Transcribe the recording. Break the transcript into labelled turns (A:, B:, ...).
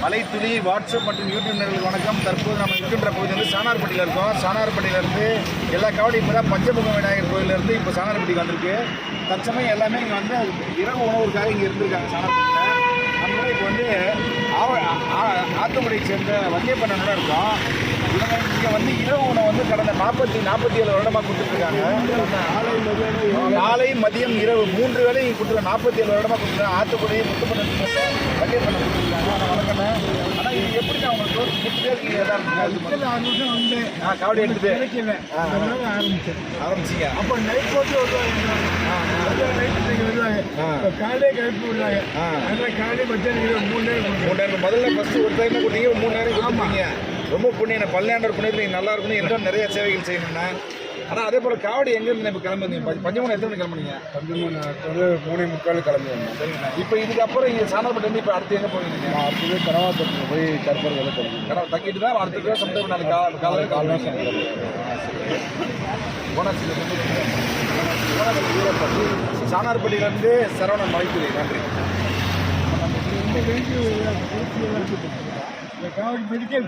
A: மலைத்துளி WhatsApp மற்றும் YouTube நேயர்களுக்கு வணக்கம். தற்போது நம்ம இருக்கின்ற பகுதி வந்து சானார்பட்டியில் இருக்கோம். சானார்பட்டியிலேருந்து எல்லா காவடியும் இப்போ தான் பஞ்சமுக விநாயகர் கோயிலேருந்து இப்போ சானார்பட்டிக்கு வந்திருக்கு. தற்சமயம் எல்லாமே இங்கே வந்து இரவு உணவுக்காக இங்கே இருந்திருக்காங்க சானார்பட்டியில். நம்ம இப்போ வந்து ஆத்தங்குடியை சேர்ந்த வன்னியப்பண்ணனோட இருக்கோம். இவங்க இங்கே வந்து இரவு உணவு வந்து கடந்த 47 வருடமாக கொடுத்துட்ருக்காங்க. காலை மதியம் இரவு 3 வேலை கொடுத்துருக்காங்க. 47 வருடமாக கொடுத்துருக்காங்க. ஆத்தக்குடி முத்துப்பண்ணன் வன்னியப்பண்ணன் கொடுத்துருக்காங்க. ஆனால் வணக்கண்ணே. ஆனால் இது எப்படி நான் உங்களுக்கு கொடுத்துட்டே இருக்கீங்க எல்லாரும் காவடி எடுத்துட்டு ஆரம்பிச்சிங்க.
B: அப்போ நைட் போட்டு வருவாங்க. நைட்டு வருவாங்க. காலையே கிளப்பி விடுறாங்க. அதனால் காலையே மத்தியானம் 3 நேரம்
A: முதல்ல ஃபஸ்ட்டு ஒரு டைம் கொடுத்தீங்க, 3 நேரம் கொடுத்துருக்கீங்க. ரொம்ப புண்ணியம். பல்லாண்டர் புண்ணியத்தில் நீங்கள் நல்லா இருக்கணும். இன்னும் நிறைய சேவைகள் செய்யணும்னா. ஆனால் அதே போல் காவடி எங்கேருந்து இப்போ கிளம்புங்க? பஞ்சமூணு எத்தனை கிளம்புனீங்க?
B: 3:45 கிளம்பி வந்தோம்.
A: சரிங்கண்ணா. இப்போ இதுக்கப்புறம் இங்கே சானார்பட்டி இப்போ அடுத்து எங்கே போவீங்க?
B: அடுத்தது கரவாத்தத்தில் போய் கருப்பர் வேலை தருவோம்.
A: தங்கிட்டு தான் அடுத்த சம்டைம் நாளைக்கு காலையில் சானார்பட்டியிலேருந்து சரவணன் மலைத்துறை. நன்றி.
B: காவடி மெடிக்கல்